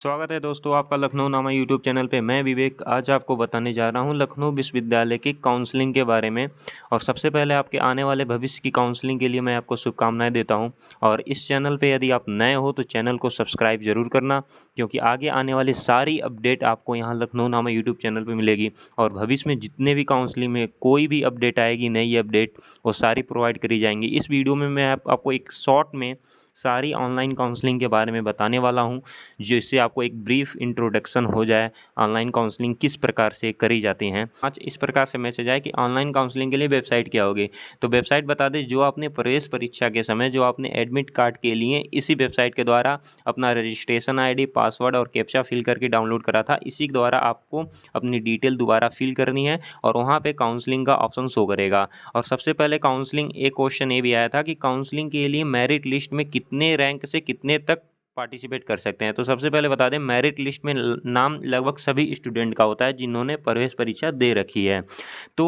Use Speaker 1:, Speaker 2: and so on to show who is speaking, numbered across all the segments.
Speaker 1: स्वागत है दोस्तों आपका लखनऊ नामा यूट्यूब चैनल पे। मैं विवेक आज आपको बताने जा रहा हूँ लखनऊ विश्वविद्यालय की काउंसलिंग के बारे में। और सबसे पहले आपके आने वाले भविष्य की काउंसलिंग के लिए मैं आपको शुभकामनाएं देता हूँ। और इस चैनल पे यदि आप नए हो तो चैनल को सब्सक्राइब ज़रूर करना, क्योंकि आगे आने वाली सारी अपडेट आपको यहाँ लखनऊ नामा यूट्यूब चैनल पर मिलेगी। और भविष्य में जितने भी काउंसलिंग में कोई भी अपडेट आएगी, नई अपडेट, वो सारी प्रोवाइड करी जाएंगी। इस वीडियो में मैं आपको एक शॉर्ट में सारी ऑनलाइन काउंसलिंग के बारे में बताने वाला हूँ, जिससे आपको एक ब्रीफ इंट्रोडक्शन हो जाए ऑनलाइन काउंसलिंग किस प्रकार से करी जाती हैं। आज इस प्रकार से मैसेज आए कि ऑनलाइन काउंसलिंग के लिए वेबसाइट क्या होगी। तो वेबसाइट बता दें, जो आपने प्रवेश परीक्षा के समय जो आपने एडमिट कार्ड के लिए इसी वेबसाइट के द्वारा अपना रजिस्ट्रेशन आईडी, पासवर्ड और कैप्चा फिल करके डाउनलोड करा था, इसी के द्वारा आपको अपनी डिटेल दोबारा फिल करनी है और वहाँ पे काउंसलिंग का ऑप्शन शो करेगा। और सबसे पहले काउंसलिंग, एक क्वेश्चन ये भी आया था कि काउंसलिंग के लिए मेरिट लिस्ट में कितने रैंक से कितने तक पार्टिसिपेट कर सकते हैं। तो सबसे पहले बता दें, मेरिट लिस्ट में नाम लगभग सभी स्टूडेंट का होता है जिन्होंने प्रवेश परीक्षा दे रखी है। तो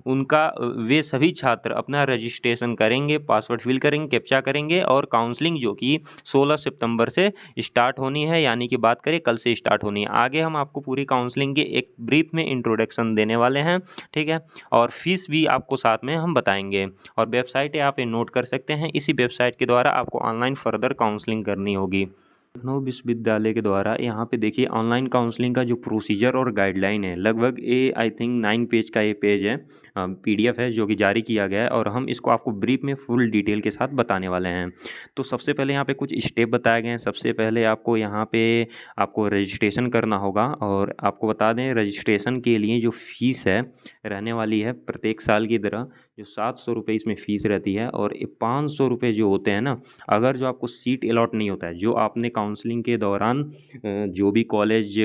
Speaker 1: उनका वे सभी छात्र अपना रजिस्ट्रेशन करेंगे, पासवर्ड फिल करेंगे, कैप्चा करेंगे और काउंसलिंग जो कि 16 सितंबर से स्टार्ट होनी है, यानी कि बात करें कल से स्टार्ट होनी है। आगे हम आपको पूरी काउंसलिंग के एक ब्रीफ में इंट्रोडक्शन देने वाले हैं, ठीक है। और फीस भी आपको साथ में हम बताएंगे। और वेबसाइट आप नोट कर सकते हैं, इसी वेबसाइट के द्वारा आपको ऑनलाइन फर्दर काउंसलिंग करनी होगी। लखनऊ विश्वविद्यालय के द्वारा यहाँ पे देखिए ऑनलाइन काउंसलिंग का जो प्रोसीजर और गाइडलाइन है, लगभग ये आई थिंक 9 पेज का ये पेज है, पीडीएफ है जो कि जारी किया गया है। और हम इसको आपको ब्रीफ में फुल डिटेल के साथ बताने वाले हैं। तो सबसे पहले यहाँ पे कुछ स्टेप बताए गए हैं। सबसे पहले आपको यहाँ पे आपको रजिस्ट्रेशन करना होगा। और आपको बता दें, रजिस्ट्रेशन के लिए जो फ़ीस है रहने वाली है प्रत्येक साल की तरह, जो 700 रुपये इसमें फ़ीस रहती है। और 500 रुपये जो होते हैं ना, अगर जो आपको सीट अलॉट नहीं होता है, जो आपने काउंसलिंग के दौरान जो भी कॉलेज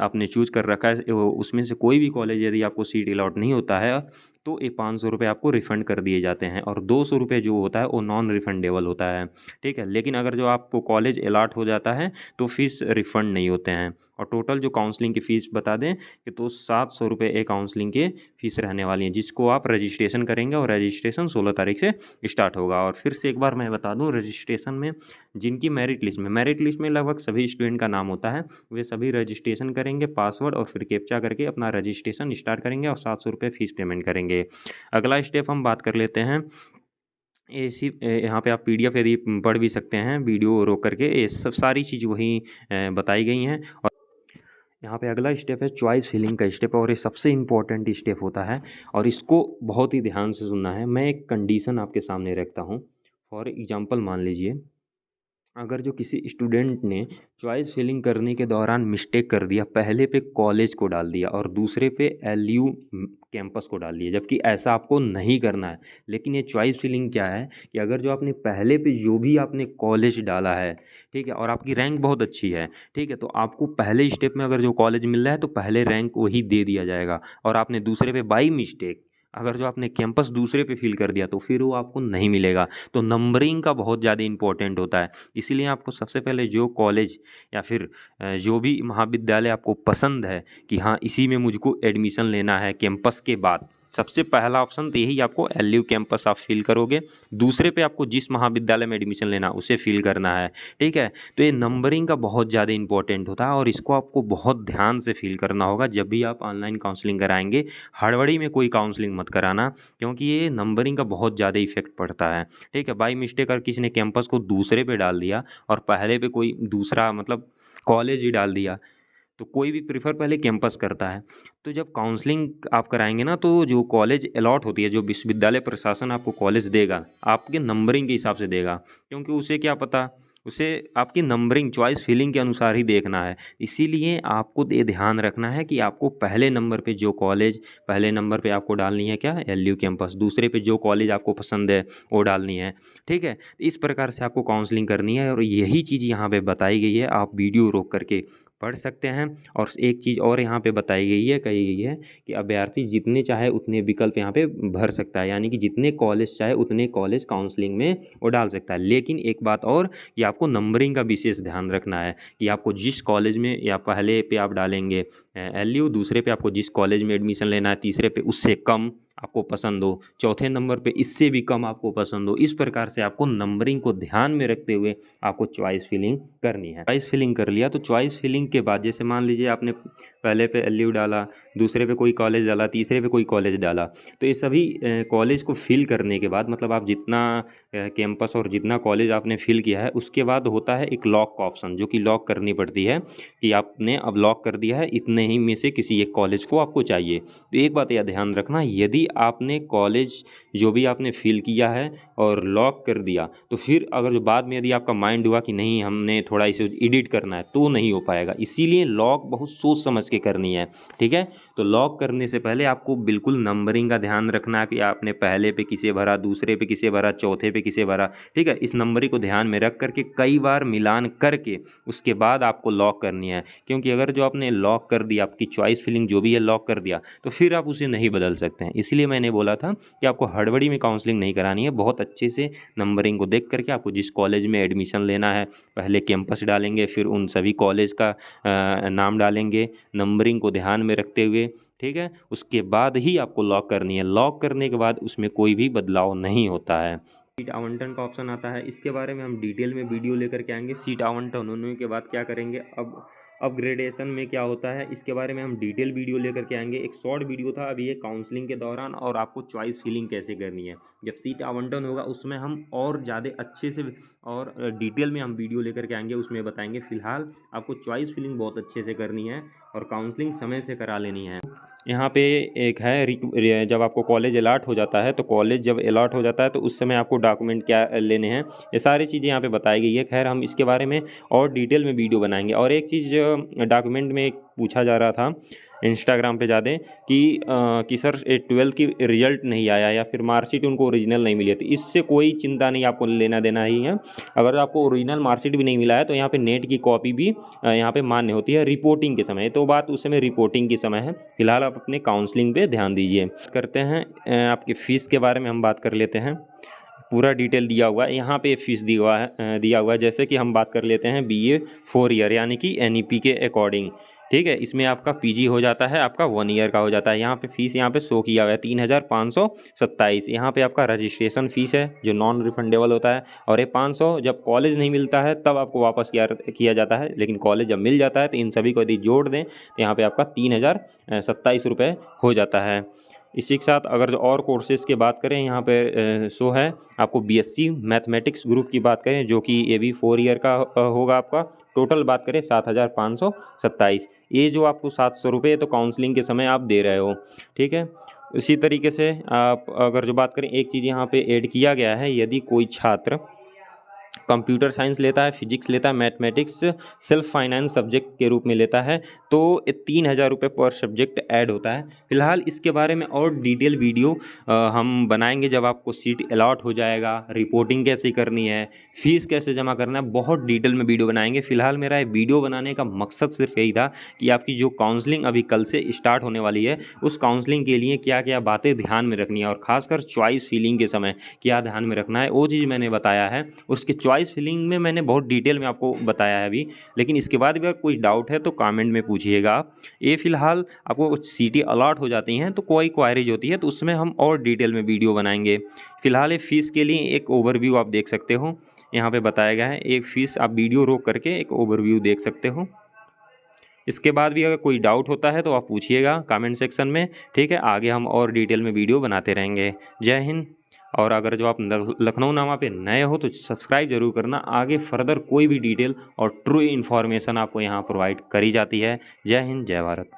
Speaker 1: आपने चूज़ कर रखा है, उसमें से कोई भी कॉलेज यदि आपको सीट अलॉट नहीं होता है तो ये 500 रुपये आपको रिफ़ंड कर दिए जाते हैं। और 200 रुपये जो होता है वो नॉन रिफ़ंडेबल होता है, ठीक है। लेकिन अगर जो आपको कॉलेज अलॉट हो जाता है तो फ़ीस रिफ़ंड नहीं होते हैं। और टोटल जो काउंसलिंग की फ़ीस बता दें कि तो 700 रुपये एक काउंसलिंग के फ़ीस रहने वाली है, जिसको आप रजिस्ट्रेशन करेंगे। और रजिस्ट्रेशन 16 तारीख से स्टार्ट होगा। और फिर से एक बार मैं बता दूं, रजिस्ट्रेशन में जिनकी मेरिट लिस्ट में लगभग सभी स्टूडेंट का नाम होता है, वे सभी रजिस्ट्रेशन करेंगे, पासवर्ड और फिर कैप्चा करके अपना रजिस्ट्रेशन स्टार्ट करेंगे और 700 रुपये फ़ीस पेमेंट करेंगे। अगला स्टेप हम बात कर लेते हैं। यहाँ पे आप पीडीएफ यदि पढ़ भी सकते हैं वीडियो रोक करके, ये सब सारी चीज़ वहीं बताई गई हैं। और यहाँ पे अगला स्टेप है चॉइस फिलिंग का स्टेप, और ये सबसे इम्पोर्टेंट स्टेप होता है और इसको बहुत ही ध्यान से सुनना है। मैं एक कंडीशन आपके सामने रखता हूँ। फॉर एग्जांपल मान लीजिए, अगर जो किसी स्टूडेंट ने चॉइस फिलिंग करने के दौरान मिस्टेक कर दिया, पहले पे कॉलेज को डाल दिया और दूसरे पे एलयू कैंपस को डाल दिया, जबकि ऐसा आपको नहीं करना है। लेकिन ये चॉइस फिलिंग क्या है कि अगर जो आपने पहले पे जो भी आपने कॉलेज डाला है, ठीक है, और आपकी रैंक बहुत अच्छी है, ठीक है, तो आपको पहले स्टेप में अगर जो कॉलेज मिल रहा है तो पहले रैंक वही दे दिया जाएगा। और आपने दूसरे पे बाई मिस्टेक अगर जो आपने कैंपस दूसरे पे फिल कर दिया तो फिर वो आपको नहीं मिलेगा। तो नंबरिंग का बहुत ज़्यादा इंपॉर्टेंट होता है। इसीलिए आपको सबसे पहले जो कॉलेज या फिर जो भी महाविद्यालय आपको पसंद है कि हाँ इसी में मुझको एडमिशन लेना है कैंपस के बाद, सबसे पहला ऑप्शन तो यही, आपको एलयू कैंपस आप फिल करोगे। दूसरे पे आपको जिस महाविद्यालय में एडमिशन लेना उसे फिल करना है, ठीक है। तो ये नंबरिंग का बहुत ज़्यादा इंपॉर्टेंट होता है और इसको आपको बहुत ध्यान से फिल करना होगा जब भी आप ऑनलाइन काउंसलिंग कराएंगे। हड़बड़ी में कोई काउंसलिंग मत कराना, क्योंकि ये नंबरिंग का बहुत ज़्यादा इफेक्ट पड़ता है, ठीक है। बाई मिस्टेक अगर किसी ने कैंपस को दूसरे पे डाल दिया और पहले पे कोई दूसरा मतलब कॉलेज ही डाल दिया, तो कोई भी प्रेफर पहले कैंपस करता है। तो जब काउंसलिंग आप कराएंगे ना, तो जो कॉलेज अलॉट होती है, जो विश्वविद्यालय प्रशासन आपको कॉलेज देगा, आपके नंबरिंग के हिसाब से देगा, क्योंकि उसे क्या पता, उसे आपकी नंबरिंग चॉइस फिलिंग के अनुसार ही देखना है। इसीलिए आपको ये ध्यान रखना है कि आपको पहले नंबर पे जो कॉलेज, पहले नंबर पे आपको डालनी है क्या, एलयू कैंपस, दूसरे पे जो कॉलेज आपको पसंद है वो डालनी है, ठीक है। इस प्रकार से आपको काउंसलिंग करनी है और यही चीज़ यहाँ पे बताई गई है, आप वीडियो रोक करके पढ़ सकते हैं। और एक चीज़ और यहाँ पे बताई गई है, कही गई है कि अभ्यर्थी जितने चाहे उतने विकल्प यहाँ पे भर सकता है, यानी कि जितने कॉलेज चाहे उतने कॉलेज काउंसलिंग में वो डाल सकता है। लेकिन एक बात और कि आपको नंबरिंग का विशेष ध्यान रखना है कि आपको जिस कॉलेज में, या पहले पे आप डालेंगे एलयू, दूसरे पे आपको जिस कॉलेज में एडमिशन लेना है, तीसरे पे उससे कम, आपको पसंद हो, चौथे नंबर पे इससे भी कम आपको पसंद हो। इस प्रकार से आपको नंबरिंग को ध्यान में रखते हुए आपको चॉइस फिलिंग करनी है। चॉइस फिलिंग कर लिया तो चॉइस फिलिंग के बाद जैसे मान लीजिए आपने पहले पे एलयू डाला, दूसरे पे कोई कॉलेज डाला, तीसरे पे कोई कॉलेज डाला, तो ये सभी कॉलेज को फिल करने के बाद मतलब आप जितना कैंपस और जितना कॉलेज आपने फिल किया है उसके बाद होता है एक लॉक का ऑप्शन, जो कि लॉक करनी पड़ती है कि आपने अब लॉक कर दिया है, इतने ही में से किसी एक कॉलेज को आपको चाहिए। तो एक बात यह ध्यान रखना, यदि आपने कॉलेज जो भी आपने फिल किया है और लॉक कर दिया, तो फिर अगर जो बाद में यदि आपका माइंड हुआ कि नहीं हमने थोड़ा इसे एडिट करना है, तो नहीं हो पाएगा। इसीलिए लॉक बहुत सोच समझ के करनी है, ठीक है। तो लॉक करने से पहले आपको बिल्कुल नंबरिंग का ध्यान रखना है कि आपने पहले पे किसे भरा, दूसरे पे किसे भरा, चौथे पे किसे भरा, ठीक है। इस नंबरिंग को ध्यान में रख करके कई बार मिलान करके उसके बाद आपको लॉक करनी है, क्योंकि अगर जो आपने लॉक कर दिया, आपकी चॉइस फिलिंग जो भी है लॉक कर दिया, तो फिर आप उसे नहीं बदल सकते हैं। इसलिए मैंने बोला था कि आपको हड़बड़ी में काउंसलिंग नहीं करानी है, बहुत अच्छे से नंबरिंग को देख करके आपको जिस कॉलेज में एडमिशन लेना है, पहले कैंपस डालेंगे, फिर उन सभी कॉलेज का नाम डालेंगे, नंबरिंग को ध्यान में रखते हुए, ठीक है। उसके बाद ही आपको लॉक करनी है। लॉक करने के बाद उसमें कोई भी बदलाव नहीं होता है। सीट आवंटन का ऑप्शन आता है, इसके बारे में हम डिटेल में वीडियो लेकर के आएंगे। सीट आवंटन होने के बाद क्या करेंगे, अब अपग्रेडेशन में क्या होता है, इसके बारे में हम डिटेल वीडियो लेकर के आएंगे। एक शॉर्ट वीडियो था अभी ये काउंसलिंग के दौरान, और आपको चॉइस फिलिंग कैसे करनी है। जब सीट आवंटन होगा उसमें हम और ज़्यादा अच्छे से और डिटेल में हम वीडियो लेकर के आएंगे, उसमें बताएंगे। फिलहाल आपको चॉइस फिलिंग बहुत अच्छे से करनी है और काउंसलिंग समय से करा लेनी है। यहाँ पे एक है जब आपको कॉलेज अलॉट हो जाता है, तो कॉलेज जब अलॉट हो जाता है तो उस समय आपको डॉक्यूमेंट क्या लेने हैं, ये सारी चीज़ें यहाँ पे बताई गई है। खैर हम इसके बारे में और डिटेल में वीडियो बनाएंगे। और एक चीज़ डॉक्यूमेंट में पूछा जा रहा था इंस्टाग्राम पे ज़्यादा कि सर 12th की रिजल्ट नहीं आया या फिर मार्कशीट उनको ओरिजिनल नहीं मिली है, तो इससे कोई चिंता नहीं, आपको लेना देना ही है। अगर आपको ओरिजिनल मार्कशीट भी नहीं मिला है तो यहाँ पे नेट की कॉपी भी यहाँ पे मान्य होती है रिपोर्टिंग के समय। तो बात उस समय रिपोर्टिंग के समय है। फिलहाल आप अपने काउंसलिंग पे ध्यान दीजिए। करते हैं आपकी फ़ीस के बारे में हम बात कर लेते हैं। पूरा डिटेल दिया हुआ है यहाँ पे, फीस दिया हुआ है। जैसे कि हम बात कर लेते हैं BA 4 ईयर यानी कि NEP के अकॉर्डिंग, ठीक है। इसमें आपका PG हो जाता है, आपका 1 ईयर का हो जाता है। यहाँ पे फीस यहाँ पे शो किया हुआ है 3527। यहाँ पे आपका रजिस्ट्रेशन फ़ीस है जो नॉन रिफंडेबल होता है, और ये 500 जब कॉलेज नहीं मिलता है तब आपको वापस किया जाता है, लेकिन कॉलेज जब मिल जाता है तो इन सभी को यदि जोड़ दें तो यहाँ पे आपका 3027 रुपये हो जाता है। इसी के साथ अगर जो और कोर्सेज़ की बात करें यहाँ पे शो है आपको BSc मैथमेटिक्स ग्रुप की बात करें, जो कि ये भी 4 ईयर का होगा आपका। टोटल बात करें 7527। ये जो आपको 700 रुपये तो काउंसलिंग के समय आप दे रहे हो, ठीक है। इसी तरीके से आप अगर जो बात करें, एक चीज़ यहाँ पे ऐड किया गया है, यदि कोई छात्र कंप्यूटर साइंस लेता है, फिजिक्स लेता है, मैथमेटिक्स सेल्फ फाइनेंस सब्जेक्ट के रूप में लेता है, तो 3000 रुपये पर सब्जेक्ट ऐड होता है। फिलहाल इसके बारे में और डिटेल वीडियो हम बनाएंगे जब आपको सीट अलॉट हो जाएगा, रिपोर्टिंग कैसे करनी है, फीस कैसे जमा करना है, बहुत डिटेल में वीडियो बनाएंगे। फिलहाल मेरा ये वीडियो बनाने का मकसद सिर्फ यही था कि आपकी जो काउंसलिंग अभी कल से स्टार्ट होने वाली है, उस काउंसलिंग के लिए क्या क्या बातें ध्यान में रखनी है और ख़ासकर चॉइस फिलिंग के समय क्या ध्यान में रखना है, वो चीज़ मैंने बताया है। उसके चॉइस फिलिंग में मैंने बहुत डिटेल में आपको बताया है अभी, लेकिन इसके बाद भी अगर कुछ डाउट है तो कमेंट में पूछिएगा आप। ये फिलहाल आपको सीटें अलॉट हो जाती हैं तो कोई क्वायरीज होती है तो उसमें हम और डिटेल में वीडियो बनाएंगे। फिलहाल ये फ़ीस के लिए एक ओवरव्यू आप देख सकते हो, यहाँ पे बताया गया है। एक फ़ीस आप वीडियो रोक करके एक ओवरव्यू देख सकते हो। इसके बाद भी अगर कोई डाउट होता है तो आप पूछिएगा कमेंट सेक्शन में, ठीक है। आगे हम और डिटेल में वीडियो बनाते रहेंगे। जय हिंद। और अगर जो आप लखनऊ नामा पे नए हो तो सब्सक्राइब जरूर करना, आगे फर्दर कोई भी डिटेल और ट्रू इन्फॉर्मेशन आपको यहाँ प्रोवाइड करी जाती है। जय हिंद, जय भारत।